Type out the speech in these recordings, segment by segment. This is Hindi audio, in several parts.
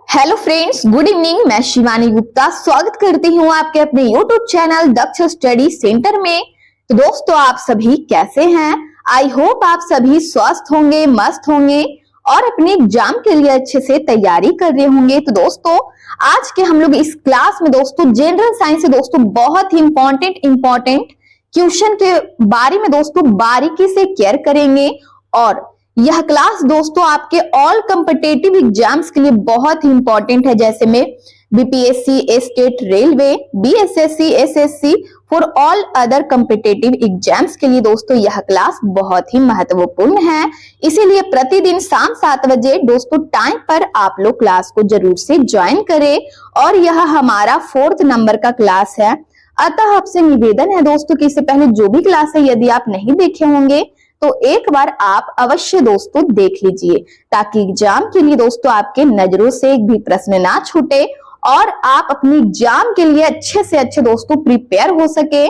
Hello friends, good evening. मैं शिवानी गुप्ता स्वागत करती हूँ आपके अपने यूट्यूब चैनल दक्ष स्टडी सेंटर में। तो दोस्तों, आप सभी कैसे हैं? आई होप आप सभी स्वस्थ होंगे, मस्त होंगे और अपने एग्जाम के लिए अच्छे से तैयारी कर रहे होंगे। तो दोस्तों, आज के हम लोग इस क्लास में दोस्तों जनरल साइंस से दोस्तों बहुत ही इंपॉर्टेंट क्वेश्चन के बारे में दोस्तों बारीकी से केयर करेंगे। और यह क्लास दोस्तों आपके ऑल कॉम्पिटिटिव एग्जाम्स के लिए बहुत ही इंपॉर्टेंट है, जैसे में BPSC, state railway, BSSC, SSC for all other competitive exams के लिए दोस्तों यह क्लास बहुत ही महत्वपूर्ण है। इसीलिए प्रतिदिन शाम 7 बजे दोस्तों टाइम पर आप लोग क्लास को जरूर से ज्वाइन करें। और यह हमारा 4th नंबर का क्लास है। अतः आपसे निवेदन है दोस्तों कि इससे पहले जो भी क्लास है यदि आप नहीं देखे होंगे तो एक बार आप अवश्य दोस्तों देख लीजिए, ताकि एग्जाम के लिए दोस्तों आपके नजरों से एक भी प्रश्न ना छूटे और आप अपनी एग्जाम के लिए अच्छे से अच्छे दोस्तों प्रिपेयर हो सके।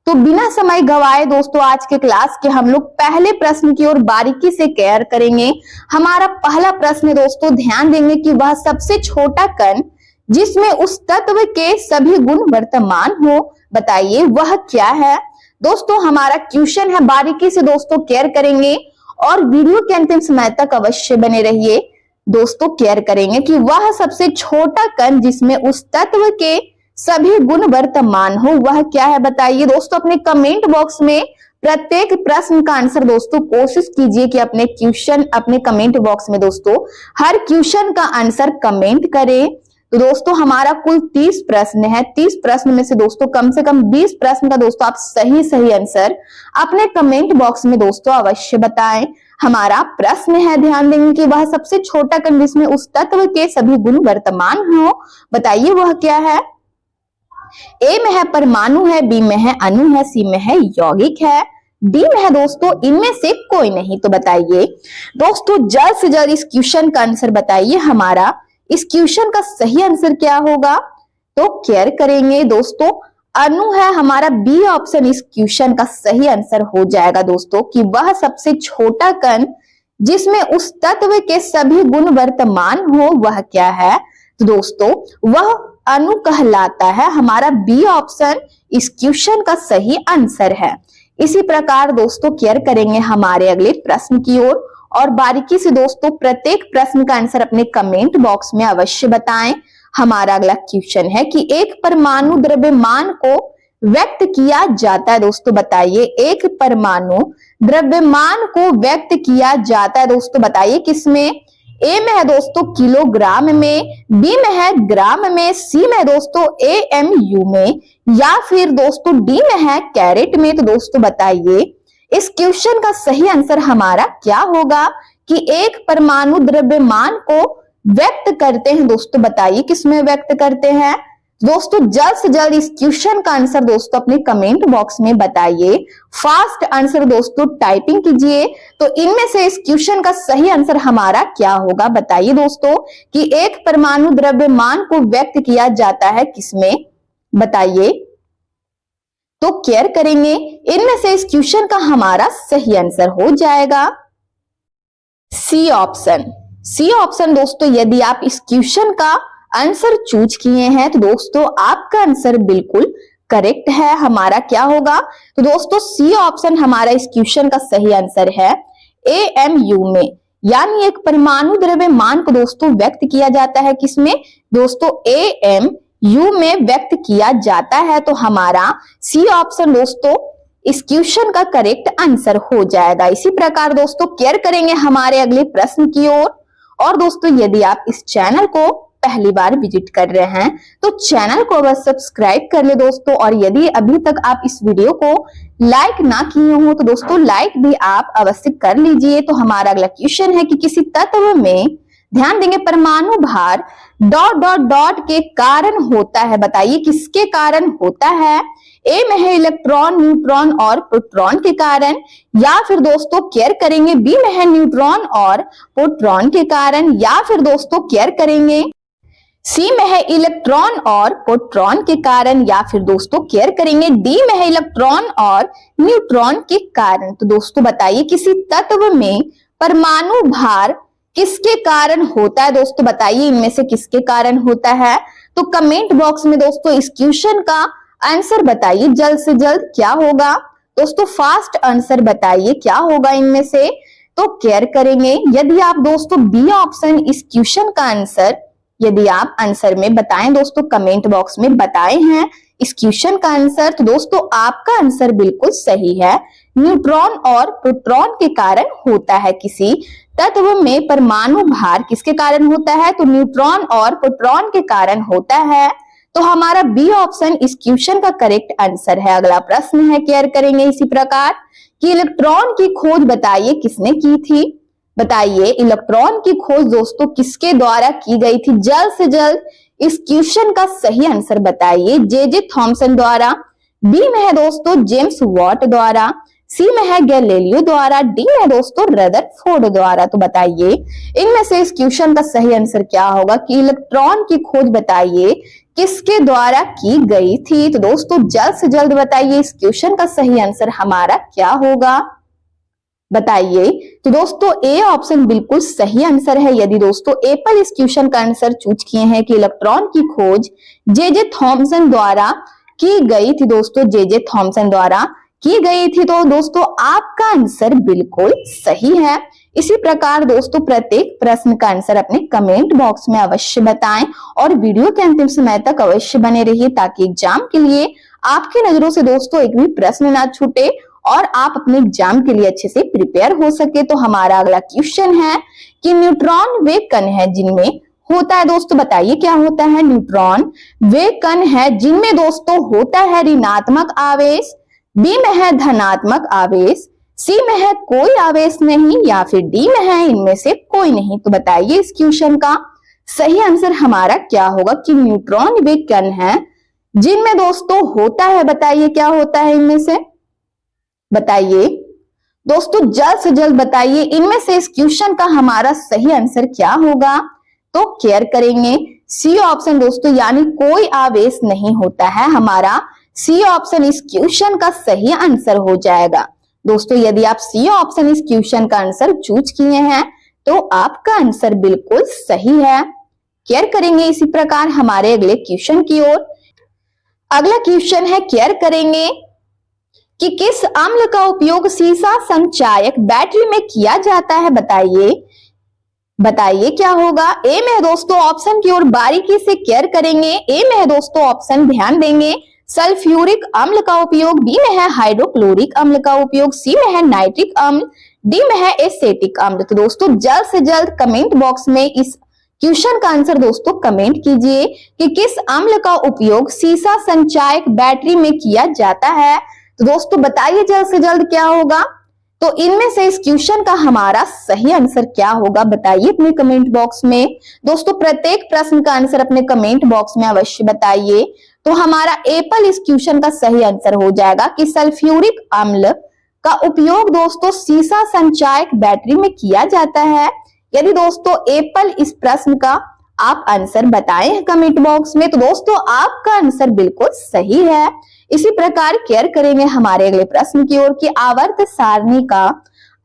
तो बिना समय गवाए दोस्तों आज के क्लास के हम लोग पहले प्रश्न की ओर बारीकी से केयर करेंगे। हमारा पहला प्रश्न दोस्तों, ध्यान देंगे कि वह सबसे छोटा कण जिसमें उस तत्व के सभी गुण वर्तमान हो, बताइए वह क्या है। दोस्तों हमारा क्वेश्चन है, बारीकी से दोस्तों केयर करेंगे और वीडियो के अंतिम समय तक अवश्य बने रहिए। दोस्तों केयर करेंगे कि वह सबसे छोटा कण जिसमें उस तत्व के सभी गुण वर्तमान हो वह क्या है, बताइए। दोस्तों अपने कमेंट बॉक्स में प्रत्येक प्रश्न का आंसर दोस्तों कोशिश कीजिए कि अपने कमेंट बॉक्स में दोस्तों हर क्वेश्चन का आंसर कमेंट करें। तो दोस्तों हमारा कुल 30 प्रश्न है। 30 प्रश्न में से दोस्तों कम से कम 20 प्रश्न का दोस्तों आप सही आंसर अपने कमेंट बॉक्स में दोस्तों अवश्य बताएं। हमारा प्रश्न है, ध्यान देंगे कि वह सबसे छोटा कण जिसमें उस तत्व के सभी गुण वर्तमान हो, बताइए वह क्या है। ए में है परमाणु है, बी में है अणु है, सी में है यौगिक है, डी में है दोस्तों इनमें से कोई नहीं। तो बताइए दोस्तों जल्द से जल्द इस क्वेश्चन का आंसर बताइए। हमारा इस क्वेश्चन का सही आंसर क्या होगा, तो केयर करेंगे दोस्तों अणु है हमारा बी ऑप्शन इस क्वेश्चन का सही आंसर हो जाएगा दोस्तों, कि वह सबसे छोटा कण जिसमें उस तत्व के सभी गुण वर्तमान हो वह क्या है। तो दोस्तों वह अणु कहलाता है। हमारा बी ऑप्शन इस क्वेश्चन का सही आंसर है। इसी प्रकार दोस्तों केयर करेंगे हमारे अगले प्रश्न की ओर और बारीकी से दोस्तों प्रत्येक प्रश्न का आंसर अपने कमेंट बॉक्स में अवश्य बताएं। हमारा अगला क्वेश्चन है कि एक परमाणु द्रव्यमान को व्यक्त किया जाता है, दोस्तों बताइए एक परमाणु द्रव्यमान को व्यक्त किया जाता है दोस्तों, बताइए किसमें। ए में है दोस्तों किलोग्राम में, बी में है ग्राम में, सी में है दोस्तों AMU में, या फिर दोस्तों डी में है कैरेट में। तो दोस्तों बताइए इस क्वेश्चन का सही आंसर हमारा क्या होगा कि एक परमाणु द्रव्यमान को व्यक्त करते हैं, दोस्तों बताइए किसमें व्यक्त करते हैं। दोस्तों जल्द से जल्द इस क्वेश्चन का आंसर दोस्तों अपने कमेंट बॉक्स में बताइए। फास्ट आंसर दोस्तों टाइपिंग कीजिए। तो इनमें से इस क्वेश्चन का सही आंसर हमारा क्या होगा, बताइए दोस्तों कि एक परमाणु द्रव्यमान को व्यक्त किया जाता है किसमें, बताइए। तो केयर करेंगे इनमें से इस क्वेश्चन का हमारा सही आंसर हो जाएगा सी ऑप्शन। सी ऑप्शन दोस्तों यदि आप इस क्वेश्चन का आंसर चूज किए हैं तो दोस्तों आपका आंसर बिल्कुल करेक्ट है। हमारा क्या होगा, तो दोस्तों सी ऑप्शन हमारा इस क्वेश्चन का सही आंसर है AMU में, यानी एक परमाणु द्रव्यमान को दोस्तों व्यक्त किया जाता है किसमें, दोस्तों AMU में व्यक्त किया जाता है। तो हमारा सी ऑप्शन दोस्तों इस क्वेश्चन का करेक्ट आंसर हो जाएगा। इसी प्रकार दोस्तों केयर करेंगे हमारे अगले प्रश्न की ओर। और दोस्तों यदि आप इस चैनल को पहली बार विजिट कर रहे हैं तो चैनल को बस सब्सक्राइब कर ले दोस्तों। और यदि अभी तक आप इस वीडियो को लाइक ना किए हो तो दोस्तों लाइक भी आप अवश्य कर लीजिए। तो हमारा अगला क्वेश्चन है कि किसी तत्व में, ध्यान देंगे, परमाणु भार ... के कारण होता है, बताइए किसके कारण होता है। ए में है इलेक्ट्रॉन, न्यूट्रॉन और प्रोटॉन के कारण, या फिर दोस्तों केयर करेंगे बी में है न्यूट्रॉन और प्रोटॉन के कारण, या फिर दोस्तों केयर करेंगे सी में है इलेक्ट्रॉन और प्रोटॉन के कारण, या फिर दोस्तों केयर करेंगे डी में है इलेक्ट्रॉन और न्यूट्रॉन के कारण। तो दोस्तों बताइए किसी तत्व में परमाणु भार किसके कारण होता है दोस्तों, बताइए इनमें से किसके कारण होता है। तो कमेंट बॉक्स में दोस्तों इस क्वेश्चन का आंसर बताइए जल्द से जल्द क्या होगा। दोस्तों फास्ट आंसर बताइए क्या होगा इनमें से, तो केयर करेंगे। यदि आप दोस्तों बी ऑप्शन इस क्वेश्चन का आंसर, यदि आप आंसर में बताएं दोस्तों, कमेंट बॉक्स में बताए हैं इस क्वेश्चन का आंसर, तो दोस्तों आपका आंसर बिल्कुल सही है। न्यूट्रॉन और प्रोटॉन के कारण होता है। किसी तत्व में परमाणु भार किसके कारण होता है, तो न्यूट्रॉन और प्रोटॉन के कारण होता है। तो हमारा बी ऑप्शन इस क्वेश्चन का करेक्ट आंसर है। अगला प्रश्न है, केयर करेंगे इसी प्रकार कि इलेक्ट्रॉन की खोज बताइए किसने की थी। बताइए इलेक्ट्रॉन की खोज दोस्तों किसके द्वारा की गई थी, जल्द से जल्द इस क्वेश्चन का सही आंसर बताइए। जे थॉमसन द्वारा, बी में है दोस्तों जेम्स वॉट द्वारा, सी में है गैलीलियो द्वारा, डी में दोस्तों रदरफोर्ड द्वारा। तो बताइए इनमें से इस क्वेश्चन का सही आंसर क्या होगा कि इलेक्ट्रॉन की खोज बताइए किसके द्वारा की गई थी। तो दोस्तों जल्द से जल्द बताइए इस क्वेश्चन का सही आंसर हमारा क्या होगा, बताइए। तो दोस्तों ए ऑप्शन बिल्कुल सही आंसर है। यदि दोस्तों एप्पल इस क्वेश्चन का आंसर चूज किए हैं कि इलेक्ट्रॉन की खोज जे थॉमसन द्वारा की गई थी, दोस्तों जे थॉमसन द्वारा की गई थी, तो दोस्तों आपका आंसर बिल्कुल सही है। इसी प्रकार दोस्तों प्रत्येक प्रश्न का आंसर अपने कमेंट बॉक्स में अवश्य बताएं और वीडियो के अंतिम समय तक अवश्य बने रहिए ताकि एग्जाम के लिए आपकी नजरों से दोस्तों एक भी प्रश्न ना छूटे और आप अपने एग्जाम के लिए अच्छे से प्रिपेयर हो सके। तो हमारा अगला क्वेश्चन है कि न्यूट्रॉन वे कण है जिनमें होता है, दोस्तों बताइए क्या होता है। न्यूट्रॉन वे कण है जिनमें दोस्तों होता है ऋणात्मक आवेश, बी में है धनात्मक आवेश, सी में है कोई आवेश नहीं, या फिर डी में है इनमें से कोई नहीं। तो बताइए इस क्वेश्चन का सही आंसर हमारा क्या होगा कि न्यूट्रॉन वे कण है जिनमें दोस्तों होता है, बताइए क्या होता है इनमें से, बताइए दोस्तों जल्द से जल्द बताइए इनमें से इस क्वेश्चन का हमारा सही आंसर क्या होगा। तो केयर करेंगे सी ऑप्शन दोस्तों, यानी कोई आवेश नहीं होता है। हमारा सी ऑप्शन इस क्वेश्चन का सही आंसर हो जाएगा। दोस्तों यदि आप सी ऑप्शन इस क्वेश्चन का आंसर चूज किए हैं तो आपका आंसर बिल्कुल सही है। केयर करेंगे इसी प्रकार हमारे अगले क्वेश्चन की ओर। अगला क्वेश्चन है, केयर करेंगे कि किस अम्ल का उपयोग सीसा संचायक बैटरी में किया जाता है, बताइए। बताइए क्या होगा। ए में है दोस्तों ऑप्शन की ओर बारीकी से केयर करेंगे। ए में है दोस्तों ऑप्शन ध्यान देंगे सल्फ्यूरिक अम्ल का उपयोग, बी में है हाइड्रोक्लोरिक अम्ल का उपयोग, सी में है नाइट्रिक अम्ल, डी में है एसेटिक अम्ल। तो दोस्तों जल्द से जल्द कमेंट बॉक्स में इस क्वेश्चन का आंसर दोस्तों कमेंट कीजिए कि किस अम्ल का उपयोग सीसा संचायक बैटरी में किया जाता है। तो दोस्तों बताइए जल्द से जल्द क्या होगा। तो इनमें से इस क्वेश्चन का हमारा सही आंसर क्या होगा, बताइए अपने कमेंट बॉक्स में। दोस्तों प्रत्येक प्रश्न का आंसर अपने कमेंट बॉक्स में अवश्य बताइए। तो हमारा एप्पल इस क्वेश्चन का सही आंसर हो जाएगा कि सल्फ्यूरिक अम्ल का उपयोग दोस्तों सीसा संचायक बैटरी में किया जाता है। यदि दोस्तों एप्पल इस प्रश्न का आप आंसर बताएं कमेंट बॉक्स में, तो दोस्तों आपका आंसर बिल्कुल सही है। इसी प्रकार केयर करेंगे हमारे अगले प्रश्न की ओर कि आवर्त सारणी का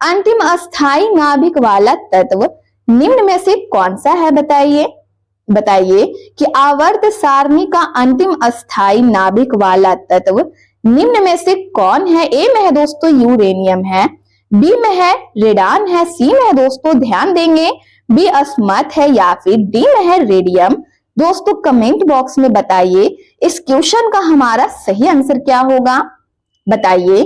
अंतिम अस्थायी नाभिक वाला तत्व निम्न में से कौन सा है, बताइए। बताइए कि आवर्त सारणी का अंतिम अस्थायी नाभिक वाला तत्व निम्न में से कौन है। ए में है दोस्तों यूरेनियम है, बी में है रेडान है, सी में है दोस्तों ध्यान देंगे बी अस्मथ है, या फिर डी में है रेडियम। दोस्तों कमेंट बॉक्स में बताइए इस क्वेश्चन का हमारा सही आंसर क्या होगा, बताइए।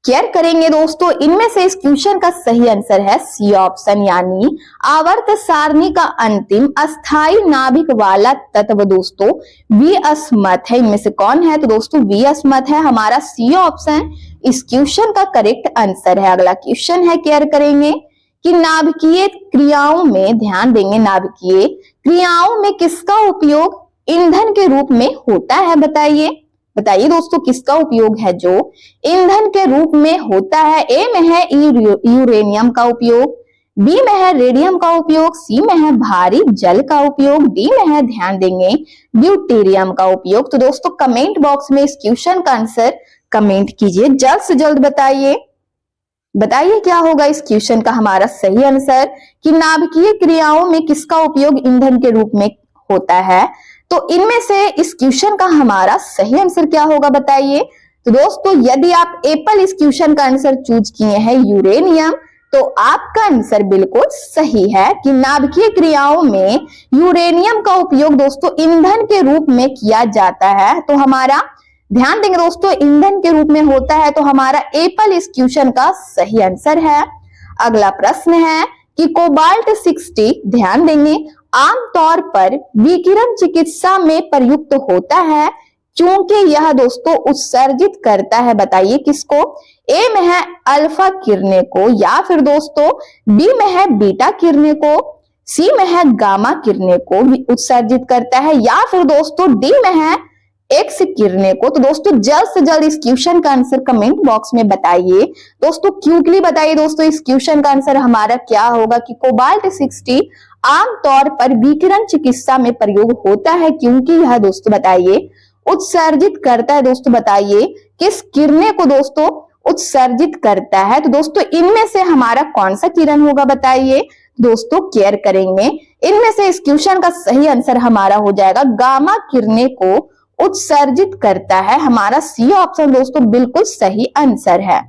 केयर करेंगे दोस्तों इनमें से इस क्वेश्चन का सही आंसर है सी ऑप्शन, यानी आवर्त सारणी का अंतिम अस्थायी नाभिक वाला तत्व दोस्तों वी अस्मथ है। इनमें से कौन है, तो दोस्तों वी अस्मथ है। हमारा सी ऑप्शन इस क्वेश्चन का करेक्ट आंसर है। अगला क्वेश्चन है, केयर करेंगे कि नाभिकीय क्रियाओं में ध्यान देंगे, नाभिकीय क्रियाओं में किसका उपयोग ईंधन के रूप में होता है, बताइए। बताइए दोस्तों किसका उपयोग है जो ईंधन के रूप में होता है। ए में है यूरेनियम का उपयोग, बी में है रेडियम का उपयोग, सी में है भारी जल का उपयोग, डी में है ध्यान देंगे ड्यूटेरियम का उपयोग। तो दोस्तों कमेंट बॉक्स में इस क्वेश्चन का आंसर कमेंट कीजिए, जल्द से जल्द बताइए। बताइए क्या होगा इस क्वेश्चन का हमारा सही आंसर कि नाभिकीय क्रियाओं में किसका उपयोग ईंधन के रूप में होता है। तो इनमें से इस क्वेश्चन का हमारा सही आंसर क्या होगा बताइए। तो दोस्तों यदि आप एप्पल इस क्वेश्चन का आंसर चूज किए हैं यूरेनियम, तो आपका आंसर बिल्कुल सही है कि नाभिकीय क्रियाओं में यूरेनियम का उपयोग दोस्तों ईंधन के रूप में किया जाता है। तो हमारा ध्यान देंगे दोस्तों ईंधन के रूप में होता है, तो हमारा एप्पल इस क्वेश्चन का सही आंसर है। अगला प्रश्न है कि कोबाल्ट 60 ध्यान देंगे आमतौर पर विकिरण चिकित्सा में प्रयुक्त होता है क्योंकि यह दोस्तों उत्सर्जित करता है, बताइए किसको। ए में है अल्फा किरणें को, या फिर दोस्तों बी में है बीटा किरणें को, सी में है गामा किरणें को उत्सर्जित करता है, या फिर दोस्तों डी में है एक्स किरणें को। तो दोस्तों जल्द से जल्द इस क्वेश्चन का आंसर कमेंट बॉक्स में बताइए। दोस्तों क्विकली बताइए दोस्तों इस क्वेश्चन का आंसर हमारा क्या होगा कि कोबाल्ट 60 आमतौर पर विकिरण चिकित्सा में प्रयोग होता है क्योंकि यह दोस्तों बताइए उत्सर्जित करता है। दोस्तों बताइए किस किरणें को दोस्तों उत्सर्जित करता है। तो दोस्तों इनमें से हमारा कौन सा किरण होगा बताइए। दोस्तों केयर करेंगे इनमें से इस क्वेश्चन का सही आंसर हमारा हो जाएगा गामा किरणें को उत्सर्जित करता है। हमारा सी ऑप्शन दोस्तों बिल्कुल सही आंसर है।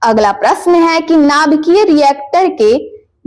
अगला प्रश्न है कि नाभिकीय रिएक्टर के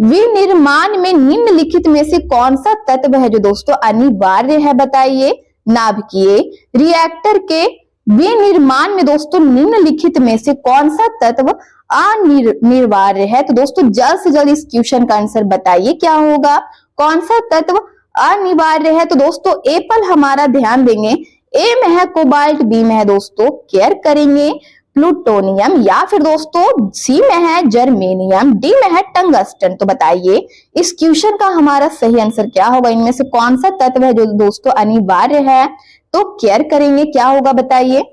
विनिर्माण में निम्नलिखित में से कौन सा तत्व है जो दोस्तों अनिवार्य है, बताइए। नाभिकीय रिएक्टर के विनिर्माण में दोस्तों निम्नलिखित में से कौन सा तत्व अनिवार्य है। तो दोस्तों जल्द से जल्द इस क्वेश्चन का आंसर बताइए क्या होगा, कौन सा तत्व अनिवार्य है। तो दोस्तों एप्पल हमारा ध्यान देंगे ए में है कोबाल्ट, बी में है दोस्तों केयर करेंगे प्लूटोनियम, या फिर दोस्तों सी में है जर्मेनियम, डी में है टंगस्टन। तो बताइए इस क्वेश्चन का हमारा सही आंसर क्या होगा, इनमें से कौन सा तत्व है जो दोस्तों अनिवार्य है। तो केयर करेंगे क्या होगा बताइए,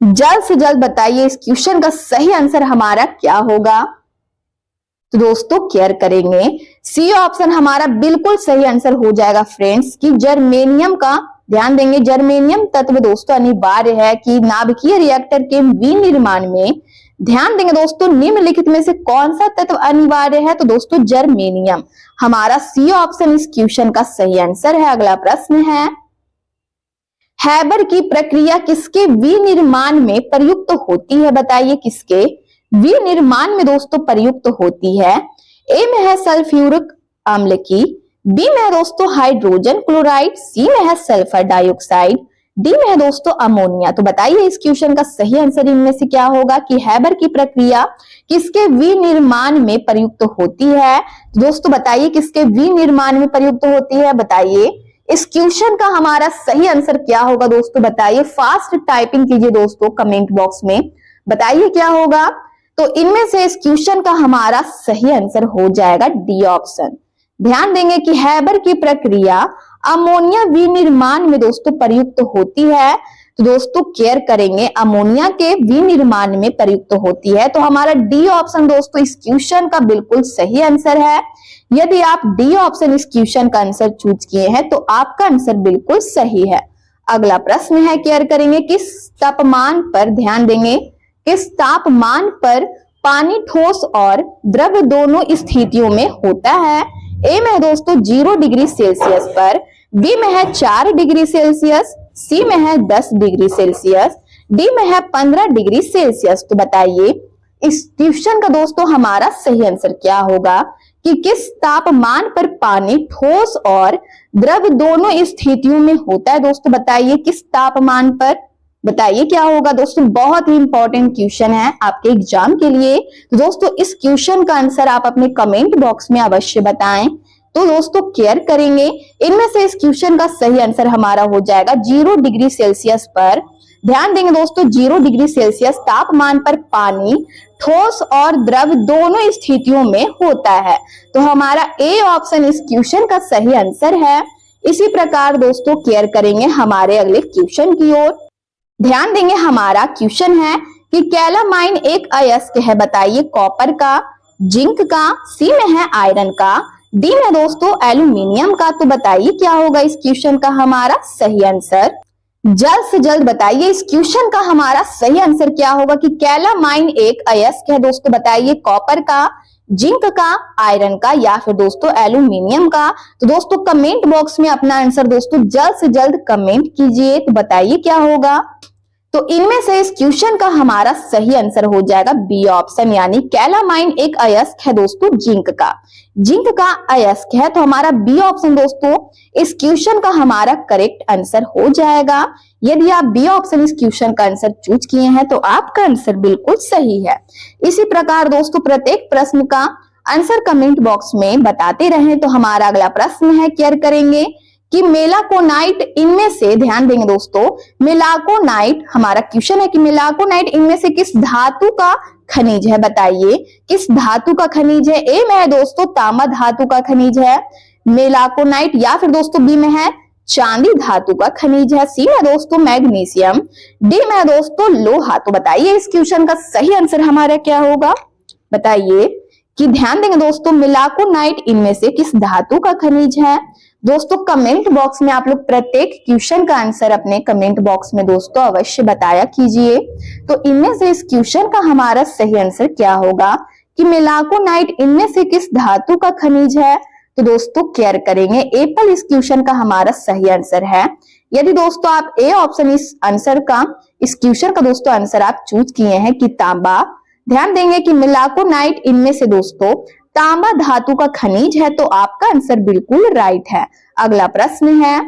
जल्द से जल्द बताइए इस क्वेश्चन का सही आंसर हमारा क्या होगा। तो दोस्तों केयर करेंगे सी ऑप्शन हमारा बिल्कुल सही आंसर हो जाएगा फ्रेंड्स कि जर्मेनियम का ध्यान देंगे जर्मेनियम तत्व दोस्तों अनिवार्य है कि नाभिकीय रिएक्टर के विनिर्माण में। ध्यान देंगे दोस्तों निम्नलिखित में से कौन सा तत्व अनिवार्य है। तो दोस्तों जर्मेनियम हमारा सी ऑप्शन इस क्वेश्चन का सही आंसर है। अगला प्रश्न है हैबर की प्रक्रिया किसके विनिर्माण में प्रयुक्त होती है, बताइए किसके विनिर्माण में दोस्तों प्रयुक्त होती है। ए में है सल्फ्यूरिक अम्ल की, बी में है दोस्तों हाइड्रोजन क्लोराइड, सी में है सल्फर डाइऑक्साइड, डी में है दोस्तों अमोनिया। तो बताइए इस क्वेश्चन का सही आंसर इनमें से क्या होगा कि हैबर की प्रक्रिया किसके विनिर्माण में प्रयुक्त होती है। दोस्तों बताइए किसके विनिर्माण में प्रयुक्त होती है, बताइए इस क्वेश्चन का हमारा सही आंसर क्या होगा। दोस्तों बताइए फास्ट टाइपिंग कीजिए दोस्तों कमेंट बॉक्स में, बताइए क्या होगा। तो इनमें से इस क्वेश्चन का हमारा सही आंसर हो जाएगा डी ऑप्शन। ध्यान देंगे कि हैबर की प्रक्रिया अमोनिया विनिर्माण में दोस्तों प्रयुक्त होती है। तो दोस्तों केयर करेंगे अमोनिया के विनिर्माण में प्रयुक्त होती है। तो हमारा डी ऑप्शन दोस्तों इस क्वेश्चन का बिल्कुल सही आंसर है। यदि आप डी ऑप्शन इस क्वेश्चन का आंसर चूज किए हैं तो आपका आंसर बिल्कुल सही है। अगला प्रश्न है केयर करेंगे किस तापमान पर, ध्यान देंगे किस तापमान पर पानी ठोस और द्रव दोनों स्थितियों में होता है। ए में है दोस्तों 0 डिग्री सेल्सियस पर, बी में है 4 डिग्री सेल्सियस, सी में है 10 डिग्री सेल्सियस, डी में है 15 डिग्री सेल्सियस। तो बताइए इस क्वेश्चन का दोस्तों हमारा सही आंसर क्या होगा कि किस तापमान पर पानी ठोस और द्रव दोनों स्थितियों में होता है। दोस्तों बताइए किस तापमान पर, बताइए क्या होगा। दोस्तों बहुत ही इंपॉर्टेंट क्वेश्चन है आपके एग्जाम के लिए। तो दोस्तों इस क्वेश्चन का आंसर आप अपने कमेंट बॉक्स में अवश्य बताएं। तो दोस्तों केयर करेंगे इनमें से इस क्वेश्चन का सही आंसर हमारा हो जाएगा 0 डिग्री सेल्सियस पर। ध्यान देंगे दोस्तों 0 डिग्री सेल्सियस तापमान पर पानी ठोस और द्रव दोनों स्थितियों में होता है। तो हमारा ए ऑप्शन इस क्वेश्चन का सही आंसर है। इसी प्रकार दोस्तों केयर करेंगे हमारे अगले क्वेश्चन की ओर। ध्यान देंगे हमारा क्वेश्चन है कि कैलामाइन एक अयस्क है, बताइए कॉपर का, जिंक का, सी में है आयरन का, डी में दोस्तों एल्यूमिनियम का। तो बताइए क्या होगा इस क्वेश्चन का हमारा सही आंसर। जल्द से जल्द बताइए इस क्वेश्चन का हमारा सही आंसर क्या होगा कि कैलामाइन एक अयस्क है दोस्तों। बताइए कॉपर का, जिंक का, आयरन का या फिर दोस्तों एल्यूमिनियम का। तो दोस्तों कमेंट बॉक्स में अपना आंसर दोस्तों जल्द से जल्द कमेंट कीजिए। तो बताइए क्या होगा। तो इनमें से इस क्वेश्चन का हमारा सही आंसर हो जाएगा बी ऑप्शन, यानी कैलामाइन एक अयस्क है दोस्तों जिंक का। जिंक का अयस्क है तो हमारा बी ऑप्शन दोस्तों इस क्वेश्चन का हमारा करेक्ट आंसर हो जाएगा। यदि आप बी ऑप्शन इस क्वेश्चन का आंसर चूज किए हैं तो आपका आंसर बिल्कुल सही है। इसी प्रकार दोस्तों प्रत्येक प्रश्न का आंसर कमेंट बॉक्स में बताते रहें। तो हमारा अगला प्रश्न है, केयर करेंगे कि मेलाकोनाइट इनमें से, ध्यान देंगे दोस्तों, मेलाकोनाइट हमारा क्वेश्चन है कि मेलाकोनाइट इनमें से किस धातु का खनिज है। बताइए किस धातु का खनिज है। ए में है दोस्तों तांबा धातु का खनिज है मेलाकोनाइट, या फिर दोस्तों बी में है चांदी धातु का खनिज है, सी में दोस्तों मैग्नीशियम, डी में है दोस्तों लोहा। तो बताइए इस क्वेश्चन का सही आंसर हमारा क्या होगा। बताइए कि ध्यान देंगे दोस्तों मेलाकोनाइट इनमें से किस धातु का खनिज है। दोस्तों कमेंट बॉक्स में आप लोग प्रत्येक क्वेश्चन का आंसर अपने कमेंट बॉक्स में दोस्तों अवश्य बताया कीजिए। तो इनमें से इस क्वेश्चन का हमारा सही आंसर क्या होगा कि मेलाकोनाइट इनमें से किस धातु का खनिज है। तो दोस्तों केयर करेंगे एप्पल इस क्वेश्चन का हमारा सही आंसर है। यदि दोस्तों आप ए ऑप्शन इस आंसर का, इस क्वेश्चन का दोस्तों आंसर आप चूज किए हैं कि तांबा, ध्यान देंगे कि मेलाकोनाइट इनमें से दोस्तों तांबा धातु का खनिज है, तो आपका आंसर बिल्कुल राइट है। अगला प्रश्न है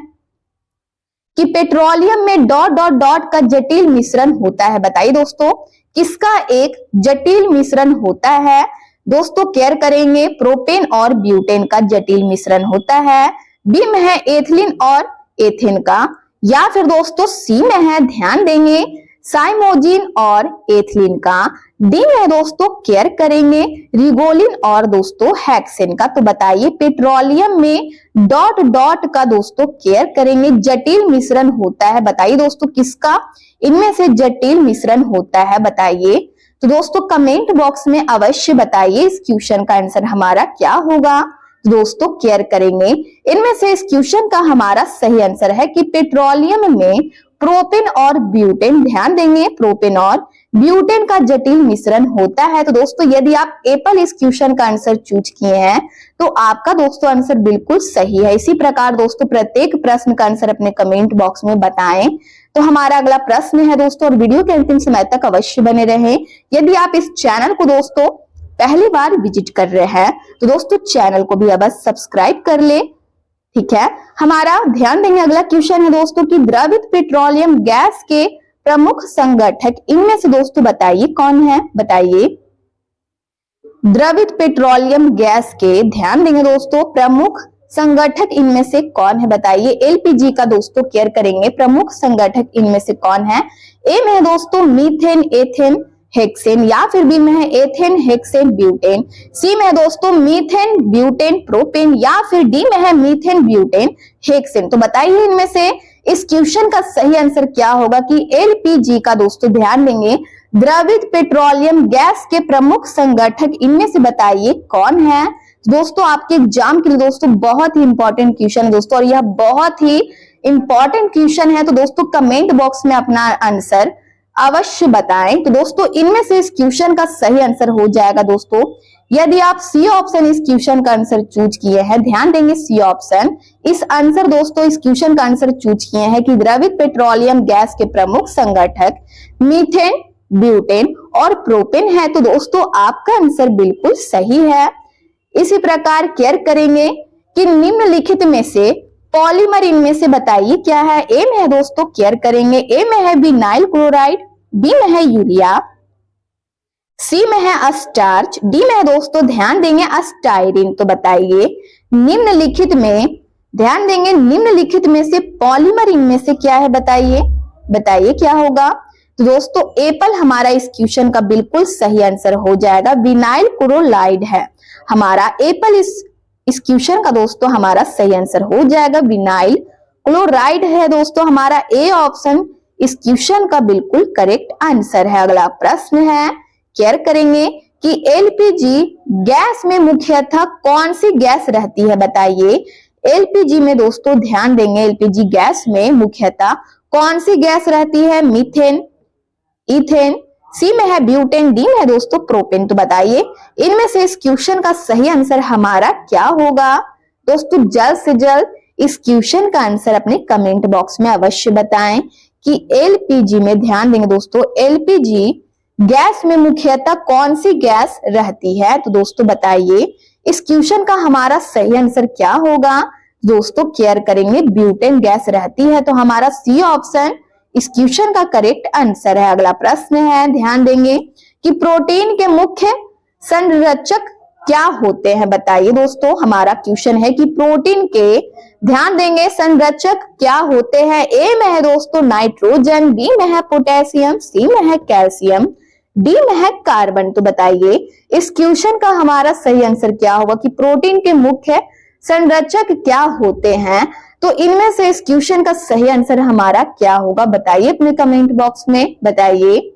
कि पेट्रोलियम में डॉट डॉट डॉट का जटिल मिश्रण होता है। बताइए दोस्तों किसका एक जटिल मिश्रण होता है। दोस्तों केयर करेंगे प्रोपेन और ब्यूटेन का जटिल मिश्रण होता है, बी में है एथिलीन और एथेन का, या फिर दोस्तों सी में है, ध्यान देंगे, साइमोजिन और एथिलीन का, डी में दोस्तों केयर करेंगे रिगोलिन और दोस्तों हेक्सेन का। तो बताइए पेट्रोलियम में डॉट डॉट का दोस्तों केयर करेंगे जटिल मिश्रण होता है। बताइए दोस्तों किसका इनमें से जटिल मिश्रण होता है। बताइए तो दोस्तों कमेंट बॉक्स में अवश्य बताइए इस क्वेश्चन का आंसर हमारा क्या होगा। दोस्तों केयर करेंगे इनमें से इस क्वेश्चन का हमारा सही आंसर है कि पेट्रोलियम में प्रोपेन और ब्यूटेन, ध्यान देंगे प्रोपेन और ब्यूटेन का जटिल मिश्रण होता है। तो दोस्तों यदि आप एप्पल इस क्वेश्चन का आंसर चूज किए हैं तो आपका दोस्तों आंसर बिल्कुल सही है। इसी प्रकार दोस्तों प्रत्येक प्रश्न का आंसर अपने कमेंट बॉक्स में बताएं। तो हमारा अगला प्रश्न है दोस्तों, और वीडियो के अंतिम समय तक अवश्य बने रहें। यदि आप इस चैनल को दोस्तों पहली बार विजिट कर रहे हैं तो दोस्तों चैनल को भी अवश्य सब्सक्राइब कर ले, ठीक है। हमारा ध्यान देंगे अगला क्वेश्चन है दोस्तों कि द्रवित पेट्रोलियम गैस के प्रमुख संगठक इनमें से दोस्तों बताइए कौन है। बताइए द्रवित पेट्रोलियम गैस के, ध्यान देंगे दोस्तों, प्रमुख संगठक इनमें से कौन है। बताइए एलपीजी का दोस्तों केयर करेंगे प्रमुख संगठक इनमें से कौन है। ए में है दोस्तों मीथेन, एथेन, हेक्सेन, या फिर बी में है एथेन, हेक्सेन, ब्यूटेन, सी में है दोस्तों मीथेन, ब्यूटेन, प्रोपेन, या फिर डी में है मीथेन, ब्यूटेन, हेक्सेन। तो बताइए इनमें से इस क्वेश्चन का सही आंसर क्या होगा कि एलपीजी का दोस्तों ध्यान देंगे द्रवित पेट्रोलियम गैस के प्रमुख संगठक इनमें से बताइए कौन है। दोस्तों आपके एग्जाम के लिए दोस्तों बहुत ही इंपॉर्टेंट क्वेश्चन है दोस्तों, और यह बहुत ही इंपॉर्टेंट क्वेश्चन है। तो दोस्तों कमेंट बॉक्स में अपना आंसर अवश्य बताएं। तो दोस्तों इनमें से इस क्वेश्चन का सही आंसर हो जाएगा दोस्तों यदि आप सी ऑप्शन इस क्वेश्चन का आंसर चूज किए हैं, ध्यान देंगे सी ऑप्शन इस आंसर दोस्तों इस क्वेश्चन का आंसर चूज किए हैं कि द्रवित पेट्रोलियम गैस के प्रमुख संगठक मीथेन, ब्यूटेन और प्रोपेन है। तो दोस्तों आपका आंसर बिल्कुल सही है। इसी प्रकार केयर करेंगे कि निम्नलिखित में से पॉलीमर इनमें से बताइए क्या है। ए में है दोस्तों केयर करेंगे, ए में है विनाइल क्लोराइड, बी में है यूरिया, सी में है स्टार्च, डी में है दोस्तों ध्यान देंगे स्टाइरिन। तो बताइए निम्नलिखित में, ध्यान देंगे निम्नलिखित में से पॉलीमर इनमें से क्या है। बताइए बताइए क्या होगा। तो दोस्तों एप्पल हमारा इस क्वेश्चन का बिल्कुल सही आंसर हो जाएगा, विनाइल क्लोराइड है हमारा एप्पल इस क्वेश्चन का दोस्तों हमारा सही आंसर हो जाएगा, विनाइल क्लोराइड है दोस्तों हमारा ए ऑप्शन इस क्वेश्चन का बिल्कुल करेक्ट आंसर है। अगला प्रश्न है, केयर करेंगे कि एलपीजी गैस में मुख्यतः कौन सी गैस रहती है। बताइए एलपीजी में दोस्तों ध्यान देंगे एलपीजी गैस में मुख्यतः कौन सी गैस रहती है? Methane, ethane. सी में है ब्यूटेन, डी में है दोस्तों प्रोपेन। तो बताइए इनमें से इस क्वेश्चन का सही आंसर हमारा क्या होगा? दोस्तों जल्द से जल्द इस क्वेश्चन का आंसर अपने कमेंट बॉक्स में अवश्य बताएं कि एलपीजी में, ध्यान देंगे दोस्तों, एलपीजी गैस में मुख्यतः कौन सी गैस रहती है? तो दोस्तों बताइए इस क्वेश्चन का हमारा सही आंसर क्या होगा? दोस्तों केयर करेंगे, ब्यूटेन गैस रहती है। तो हमारा सी ऑप्शन इस क्वेश्चन का करेक्ट आंसर है। अगला प्रश्न है, ध्यान देंगे कि प्रोटीन के मुख्य संरचक क्या होते हैं? बताइए दोस्तों, हमारा क्वेश्चन है कि प्रोटीन के, ध्यान देंगे, संरचक क्या होते हैं? ए में है दोस्तों नाइट्रोजन, बी में है पोटेशियम, सी में है कैल्शियम, डी में है कार्बन। तो बताइए इस क्वेश्चन का हमारा सही आंसर क्या होगा कि प्रोटीन के मुख्य संरचक क्या होते हैं? तो इनमें से इस क्वेश्चन का सही आंसर हमारा क्या होगा? बताइए अपने कमेंट बॉक्स में बताइए।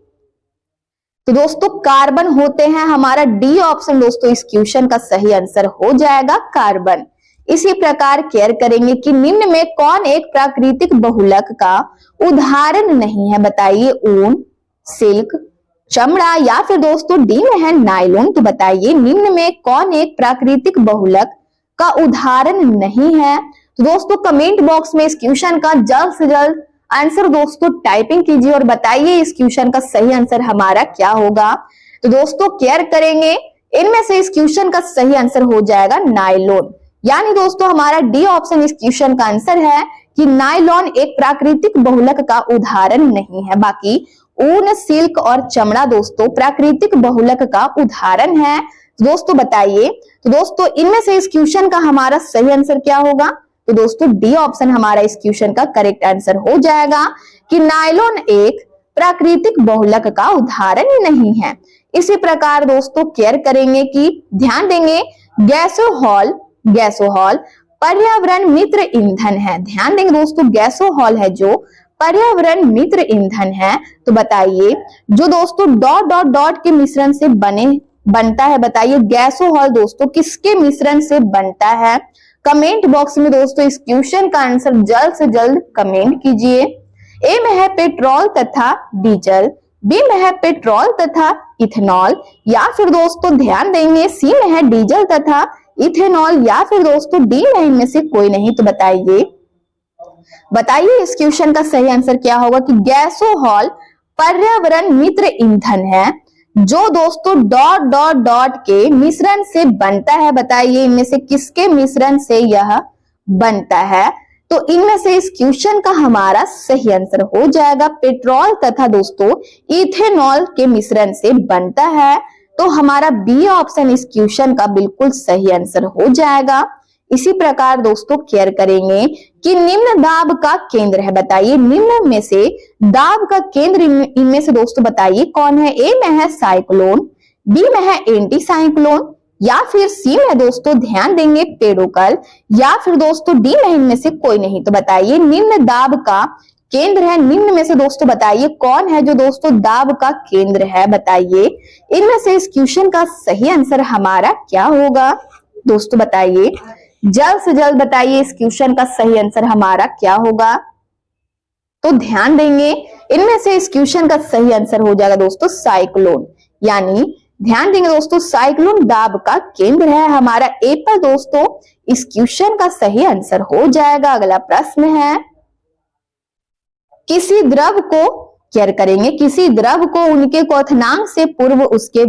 तो दोस्तों कार्बन होते हैं। हमारा डी ऑप्शन दोस्तों इस क्वेश्चन का सही आंसर हो जाएगा कार्बन। इसी प्रकार केयर करेंगे कि निम्न में कौन एक प्राकृतिक बहुलक का उदाहरण नहीं है? बताइए ऊन, सिल्क, चमड़ा या फिर दोस्तों डी में है नायलॉन। तो बताइए निम्न में कौन एक प्राकृतिक बहुलक का उदाहरण नहीं है? तो दोस्तों कमेंट बॉक्स में इस क्वेश्चन का जल्द से जल्द आंसर दोस्तों टाइपिंग कीजिए और बताइए इस क्वेश्चन का सही आंसर हमारा क्या होगा। तो दोस्तों केयर करेंगे, इनमें से इस क्वेश्चन का सही आंसर हो जाएगा नायलॉन। यानी दोस्तों हमारा डी ऑप्शन इस क्वेश्चन का आंसर है कि नायलॉन एक प्राकृतिक बहुलक का उदाहरण नहीं है। बाकी ऊन, सिल्क और चमड़ा दोस्तों प्राकृतिक बहुलक का उदाहरण है। दोस्तों बताइए, तो दोस्तों इनमें से इस क्वेश्चन का हमारा सही आंसर क्या होगा? तो दोस्तों डी ऑप्शन हमारा इस क्वेश्चन का करेक्ट आंसर हो जाएगा कि नायलॉन एक प्राकृतिक बहुलक का उदाहरण नहीं है। इसी प्रकार दोस्तों केयर करेंगे कि ध्यान देंगे गैसोहॉल, गैसोहॉल पर्यावरण मित्र ईंधन है। ध्यान देंगे दोस्तों गैसोहॉल है जो पर्यावरण मित्र ईंधन है। तो बताइए जो दोस्तों डॉट डॉट डॉट के मिश्रण से बनता है, बताइए गैसोहॉल दोस्तों किसके मिश्रण से बनता है? कमेंट बॉक्स में दोस्तों इस क्वेश्चन का आंसर जल्द से जल्द कमेंट कीजिए। ए में है पेट्रोल तथा डीजल, बी में है पेट्रोल तथा इथेनॉल या फिर दोस्तों ध्यान देंगे सी में है डीजल तथा इथेनॉल या फिर दोस्तों डी में इनमें से कोई नहीं। तो बताइए इस क्वेश्चन का सही आंसर क्या होगा कि गैसोहॉल पर्यावरण मित्र ईंधन है जो दोस्तों डॉट डॉट डॉट के मिश्रण से बनता है। बताइए इनमें से किसके मिश्रण से यह बनता है? तो इनमें से इस क्वेश्चन का हमारा सही आंसर हो जाएगा पेट्रोल तथा दोस्तों इथेनॉल के मिश्रण से बनता है। तो हमारा बी ऑप्शन इस क्वेश्चन का बिल्कुल सही आंसर हो जाएगा। इसी प्रकार दोस्तों केयर करेंगे कि निम्न दाब का केंद्र है। बताइए निम्न में से दाब का केंद्र इनमें से दोस्तों बताइए कौन है? ए में है साइक्लोन, बी में है एंटी साइक्लोन या फिर सी में दोस्तों ध्यान देंगे पेडोकल या फिर दोस्तों डी में इनमें से कोई नहीं। तो बताइए निम्न दाब का केंद्र है, निम्न में से दोस्तों बताइए कौन है जो दोस्तों दाब का केंद्र है? बताइए इनमें से इस क्वेश्चन का सही आंसर हमारा क्या होगा? दोस्तों बताइए जल्द से जल्द बताइए इस क्वेश्चन का सही आंसर हमारा क्या होगा? तो ध्यान देंगे इनमें से इस क्वेश्चन का सही आंसर हो जाएगा दोस्तों साइक्लोन। यानी ध्यान देंगे दोस्तों साइक्लोन दाब का केंद्र है। हमारा ए पर दोस्तों इस क्वेश्चन का सही आंसर हो जाएगा। अगला प्रश्न है किसी द्रव को केयर करेंगे, किसी द्रव को उनके क्वथनांक से पूर्व उसके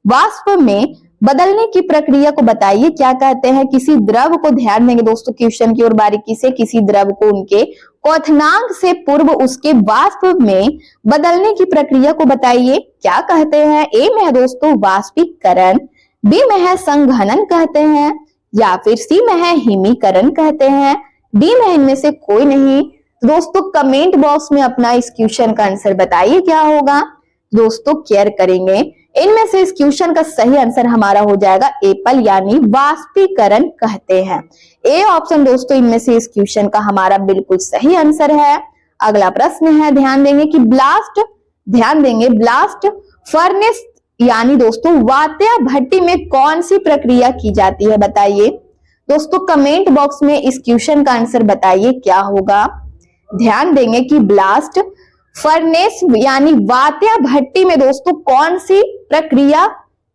वाष्प में बदलने की प्रक्रिया को बताइए क्या कहते हैं? किसी द्रव को, ध्यान देंगे दोस्तों क्वेश्चन की ओर बारीकी से, किसी द्रव को उनके क्वथनांक से पूर्व उसके वाष्प में बदलने की प्रक्रिया को बताइए क्या कहते हैं? ए में है दोस्तों वाष्पीकरण, बी में है संघनन कहते हैं या फिर सी में है हिमीकरण कहते हैं, डी में इनमें से कोई नहीं। दोस्तों कमेंट बॉक्स में अपना इस क्वेश्चन का आंसर बताइए क्या होगा? दोस्तों केयर करेंगे इनमें से इस क्वेश्चन का सही आंसर हमारा हो जाएगा एपल यानी वाष्पीकरण कहते हैं। ए ऑप्शन दोस्तों इनमें से इस क्वेश्चन का हमारा बिल्कुल सही आंसर है। अगला प्रश्न है ध्यान देंगे कि ब्लास्ट फर्नेस यानी दोस्तों वात्या भट्टी में कौन सी प्रक्रिया की जाती है? बताइए दोस्तों कमेंट बॉक्स में इस क्वेश्चन का आंसर बताइए क्या होगा? ध्यान देंगे कि ब्लास्ट फर्नेस यानी वात्या भट्टी में दोस्तों कौन सी प्रक्रिया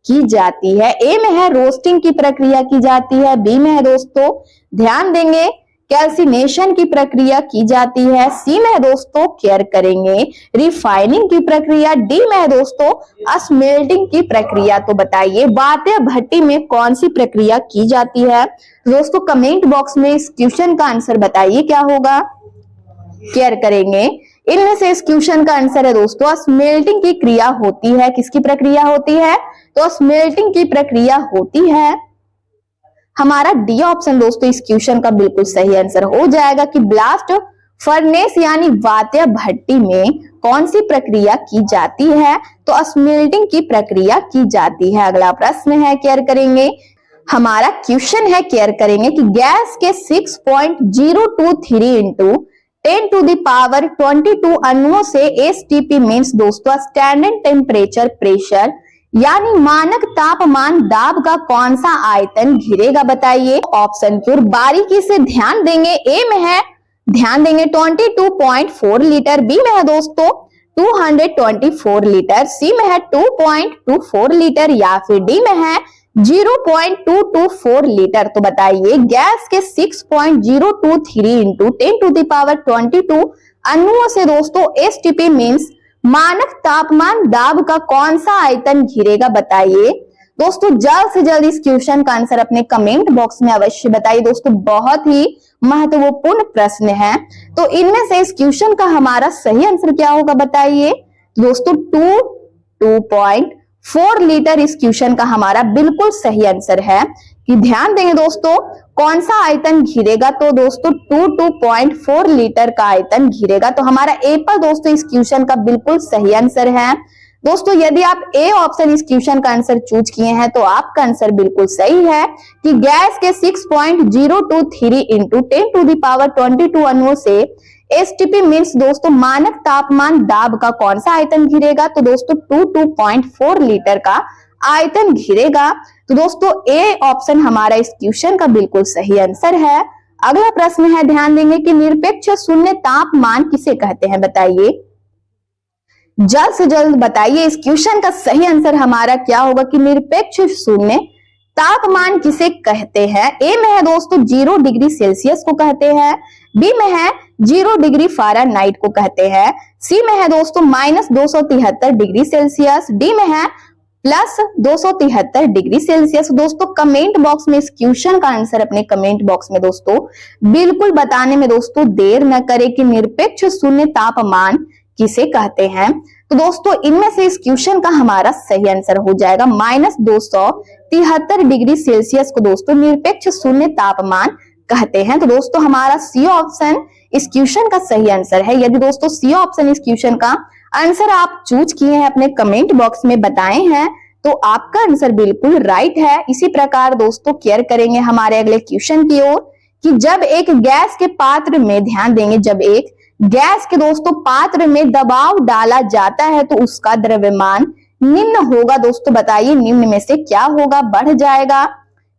की जाती है। ए में है रोस्टिंग की प्रक्रिया की जाती है, बी में है दोस्तों ध्यान देंगे कैल्सिनेशन की प्रक्रिया की जाती है, सी में है दोस्तों केयर करेंगे रिफाइनिंग की प्रक्रिया, डी में है दोस्तों स्मेल्टिंग की प्रक्रिया। तो बताइए वात्या भट्टी में कौन सी प्रक्रिया की जाती है। दोस्तों कमेंट बॉक्स में इस क्वेश्चन का आंसर बताइए क्या होगा, केयर करेंगे। इनमें से इस क्वेश्चन का आंसर है दोस्तों स्मेल्टिंग की क्रिया होती है। किसकी प्रक्रिया होती है, तो स्मेल्टिंग की प्रक्रिया होती है। हमारा डी ऑप्शन दोस्तों इस क्वेश्चन का बिल्कुल सही आंसर हो जाएगा कि ब्लास्ट फर्नेस यानी वात्या भट्टी में कौन सी प्रक्रिया की जाती है, तो स्मेल्टिंग की प्रक्रिया की जाती है। अगला प्रश्न है केयर करेंगे, हमारा क्वेश्चन है केयर करेंगे कि गैस के 6.023 इंटू 10 to the power 22 अणुओं से एसटीपी मीन्स दोस्तों स्टैंडर्ड टेम्परेचर प्रेशर यानी मानक तापमान दाब का कौन सा आयतन घिरेगा। बताइए ऑप्शन की ओर बारीकी से ध्यान देंगे। ए में है ध्यान देंगे 22.4 लीटर, बी में है दोस्तों 224 लीटर, सी में है 2.24 लीटर या फिर डी में है 0.224 लीटर। तो बताइए गैस के 6.023 इंटू 10 to the power 22 अणुओं से दोस्तों एसटीपी मीन्स मानक तापमान दाब का कौन सा आयतन घिरेगा। बताइए दोस्तों जल्द से जल्द इस क्वेश्चन का आंसर अपने कमेंट बॉक्स में अवश्य बताइए। दोस्तों बहुत ही महत्वपूर्ण प्रश्न है, तो इनमें से इस क्वेश्चन का हमारा सही आंसर क्या होगा बताइए। दोस्तों 2.4 लीटर इस क्वेश्चन का हमारा बिल्कुल सही आंसर है। कि ध्यान देंगे दोस्तों कौन सा आयतन घिरेगा, तो दोस्तों 2.4 लीटर का आयतन घिरेगा। तो हमारा ए पर दोस्तों इस क्वेश्चन का बिल्कुल सही आंसर है। दोस्तों यदि आप ए ऑप्शन इस क्वेश्चन का आंसर चूज किए हैं तो आपका आंसर बिल्कुल सही है कि गैस के 6.023 इंटू 10 to the power 22 अणुओं से एसटीपी मीन्स दोस्तों मानक तापमान दाब का कौन सा आयतन घिरेगा, तो दोस्तों 2.4 लीटर का आयतन घिरेगा। तो दोस्तों ए ऑप्शन हमारा इस क्वेश्चन का बिल्कुल सही आंसर है। अगला प्रश्न है ध्यान देंगे कि निरपेक्ष शून्य तापमान किसे कहते हैं। बताइए जल्द से जल्द बताइए इस क्वेश्चन का सही आंसर हमारा क्या होगा कि निरपेक्ष शून्य तापमान किसे कहते हैं। ए में है दोस्तों 0 डिग्री सेल्सियस को कहते हैं, बी में है 0 डिग्री फ़ारेनहाइट को कहते हैं, सी में है दोस्तों -273 डिग्री सेल्सियस, डी में है +273 डिग्री सेल्सियस। दोस्तों कमेंट बॉक्स में इस क्वेश्चन का आंसर अपने कमेंट बॉक्स में दोस्तों बिल्कुल बताने में दोस्तों देर न करें कि निरपेक्ष शून्य तापमान किसे कहते हैं। तो दोस्तों इनमें से इस क्वेश्चन का हमारा सही आंसर हो जाएगा -273 डिग्री सेल्सियस को दोस्तों निरपेक्ष शून्य तापमान कहते हैं। तो दोस्तों हमारा सी ऑप्शन इस क्वेश्चन का सही आंसर है। यदि दोस्तों सी ऑप्शन इस क्वेश्चन का आंसर आप चूज किए हैं अपने कमेंट बॉक्स में बताए हैं तो आपका आंसर बिल्कुल राइट है। इसी प्रकार दोस्तों केयर करेंगे हमारे अगले क्वेश्चन की ओर कि जब एक गैस के पात्र में ध्यान देंगे जब एक गैस के दोस्तों पात्र में दबाव डाला जाता है तो उसका द्रव्यमान निम्न होगा। दोस्तों बताइए निम्न में से क्या होगा, बढ़ जाएगा,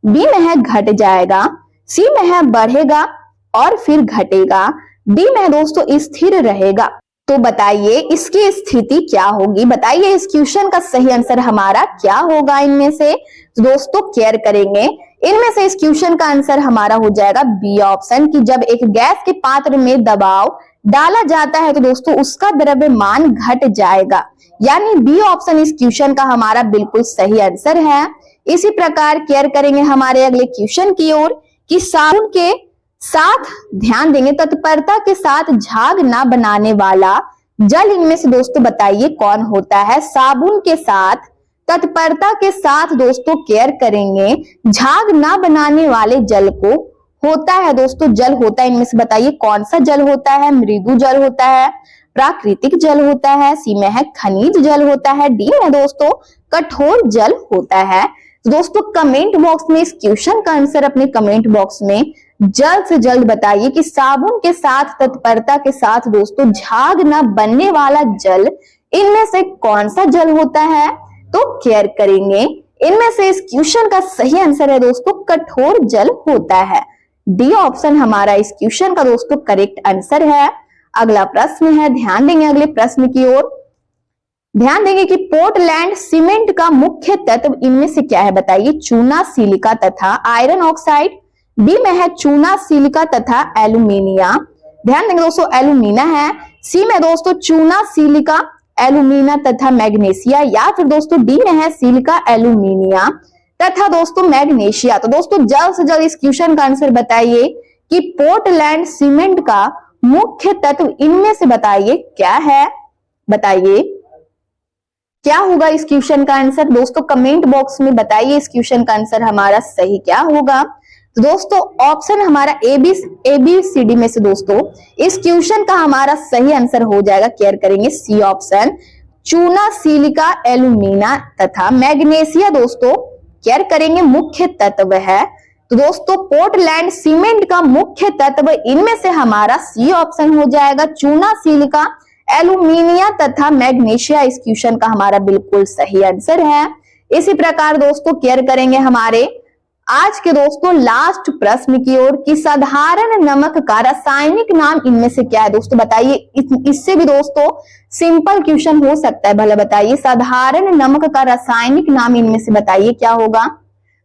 बी में है घट जाएगा, सी में है बढ़ेगा और फिर घटेगा, डी में है दोस्तों स्थिर रहेगा। तो बताइए इसकी स्थिति क्या होगी। बताइए इस क्वेश्चन का सही आंसर हमारा क्या होगा इनमें से। तो दोस्तों केयर करेंगे इनमें से इस क्वेश्चन का आंसर हमारा हो जाएगा बी ऑप्शन कि जब एक गैस के पात्र में दबाव डाला जाता है तो दोस्तों उसका द्रव्यमान घट जाएगा, यानी बी ऑप्शन इस क्वेश्चन का हमारा बिल्कुल सही आंसर है। इसी प्रकार केयर करेंगे हमारे अगले क्वेश्चन की ओर कि साबुन के साथ ध्यान देंगे तत्परता के साथ झाग ना बनाने वाला जल इनमें से दोस्तों बताइए कौन होता है। साबुन के साथ तत्परता के साथ दोस्तों केयर करेंगे झाग ना बनाने वाले जल को होता है दोस्तों जल होता है इनमें से बताइए कौन सा जल होता है। मृदु जल होता है, प्राकृतिक जल होता है, सी में है खनिज जल होता है, डी में दोस्तों कठोर जल होता है। तो दोस्तों कमेंट बॉक्स में इस क्वेश्चन का आंसर अपने कमेंट बॉक्स में जल्द से जल्द बताइए कि साबुन के साथ तत्परता के साथ दोस्तों झाग न बनने वाला जल इनमें से कौन सा जल होता है। तो केयर करेंगे इनमें से इस क्वेश्चन का सही आंसर है दोस्तों कठोर जल होता है। डी ऑप्शन हमारा इस क्वेश्चन का दोस्तों करेक्ट आंसर है। अगला प्रश्न है, ध्यान देंगे अगले प्रश्न की ओर। ध्यान देंगे कि पोर्टलैंड सीमेंट का मुख्य तत्व इनमें से क्या है, बताइए। चूना, सिलिका तथा आयरन ऑक्साइड। बी में है चूना, सिलिका तथा एल्यूमिनिया। ध्यान देंगे दोस्तों एल्यूमिना है। सी में दोस्तों चूना, सिलिका, एल्यूमिना तथा मैग्नीशिया, या फिर दोस्तों डी में है सिलिका, एल्यूमिनिया तथा दोस्तों मैग्नीशिया। तो दोस्तों जल्द से जल्द इस क्वेश्चन का आंसर बताइए कि पोर्टलैंड सीमेंट का मुख्य तत्व इनमें से बताइए क्या है, बताइए क्या होगा इस क्वेश्चन का आंसर। दोस्तों कमेंट बॉक्स में बताइए इस क्वेश्चन का आंसर हमारा सही क्या होगा। तो दोस्तों ऑप्शन हमारा ABCD में से दोस्तों इस क्वेश्चन का हमारा सही आंसर हो जाएगा, केयर करेंगे सी ऑप्शन, चूना, सिलिका, एल्यूमिना तथा मैग्नीशिया दोस्तों केयर करेंगे मुख्य तत्व है। तो दोस्तों पोर्टलैंड सीमेंट का मुख्य तत्व इनमें से हमारा सी ऑप्शन हो जाएगा, चूना, सिलिका, एल्यूमिनिया तथा मैग्नीशिया इस क्वेश्चन का हमारा बिल्कुल सही आंसर है। इसी प्रकार दोस्तों केयर करेंगे हमारे आज के दोस्तों लास्ट प्रश्न की ओर कि साधारण नमक का रासायनिक नाम इनमें से क्या है। दोस्तों बताइए, इससे भी दोस्तों सिंपल क्वेश्चन हो सकता है, भले बताइए साधारण नमक का रासायनिक नाम इनमें से बताइए क्या होगा।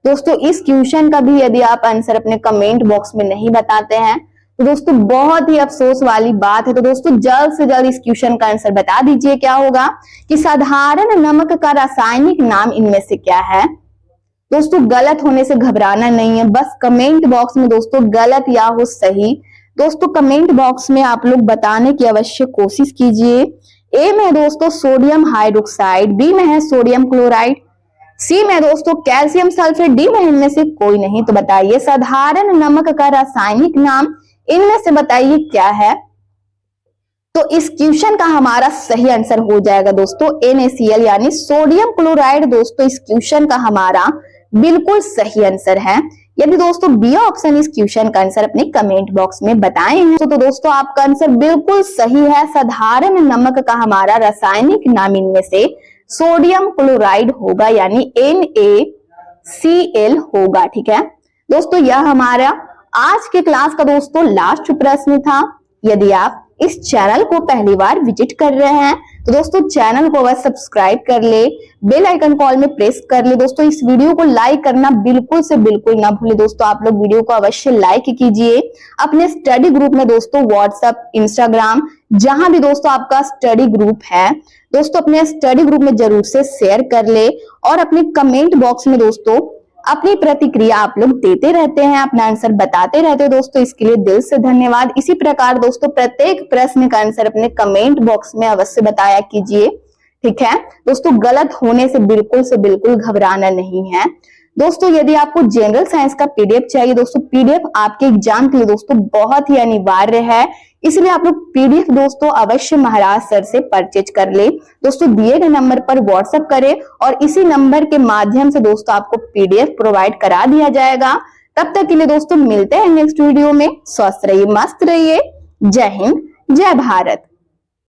दोस्तों इस क्वेश्चन का भी यदि आप आंसर अपने कमेंट बॉक्स में नहीं बताते हैं तो दोस्तों बहुत ही अफसोस वाली बात है। तो दोस्तों जल्द से जल्द इस क्वेश्चन का आंसर बता दीजिए क्या होगा कि साधारण नमक का रासायनिक नाम इनमें से क्या है। दोस्तों गलत होने से घबराना नहीं है, बस कमेंट बॉक्स में दोस्तों गलत या हो सही दोस्तों कमेंट बॉक्स में आप लोग बताने की अवश्य कोशिश कीजिए। ए में दोस्तों सोडियम हाइड्रोक्साइड, बी में है सोडियम क्लोराइड, सी में दोस्तों कैल्शियम सल्फेट, डी में इनमें से कोई नहीं। तो बताइए साधारण नमक का रासायनिक नाम इनमें से बताइए क्या है। तो इस क्वेश्चन का हमारा सही आंसर हो जाएगा दोस्तों NaCl यानी सोडियम क्लोराइड। दोस्तों इस क्वेश्चन का हमारा बिल्कुल सही आंसर है। यदि दोस्तों बी ऑप्शन इस क्वेश्चन का आंसर अपने कमेंट बॉक्स में बताए हैं तो दोस्तों आपका आंसर बिल्कुल सही है। साधारण नमक का हमारा रासायनिक नाम इनमें से सोडियम क्लोराइड होगा यानी NaCl होगा। ठीक है दोस्तों, यह हमारा आज के क्लास का दोस्तों लास्ट प्रश्न था। यदि आप इस चैनल को पहली बार विजिट कर रहे हैं तो दोस्तों चैनल को बस सब्सक्राइब कर ले, बेल आइकन कॉल में प्रेस कर ले। दोस्तों इस वीडियो को लाइक करना बिल्कुल से बिल्कुल ना भूले। दोस्तों आप लोग वीडियो को अवश्य लाइक कीजिए। अपने स्टडी ग्रुप में दोस्तों व्हाट्सएप, इंस्टाग्राम, जहां भी दोस्तों आपका स्टडी ग्रुप है दोस्तों अपने स्टडी ग्रुप में जरूर से शेयर कर ले और अपने कमेंट बॉक्स में दोस्तों अपनी प्रतिक्रिया आप लोग देते रहते हैं, अपना आंसर बताते रहते हैं दोस्तों, इसके लिए दिल से धन्यवाद। इसी प्रकार दोस्तों प्रत्येक प्रश्न का आंसर अपने कमेंट बॉक्स में अवश्य बताया कीजिए। ठीक है दोस्तों, गलत होने से बिल्कुल घबराना नहीं है। दोस्तों यदि आपको जनरल साइंस का PDF चाहिए दोस्तों, PDF आपके एग्जाम के लिए दोस्तों बहुत ही अनिवार्य है, इसलिए आप लोग PDF दोस्तों अवश्य महाराज सर से परचेज कर ले। दोस्तों दिए गए नंबर पर व्हाट्सएप करें और इसी नंबर के माध्यम से दोस्तों आपको PDF प्रोवाइड करा दिया जाएगा। तब तक के लिए दोस्तों मिलते हैं नेक्स्ट वीडियो में। स्वस्थ रहिए, मस्त रहिए। जय हिंद, जय भारत।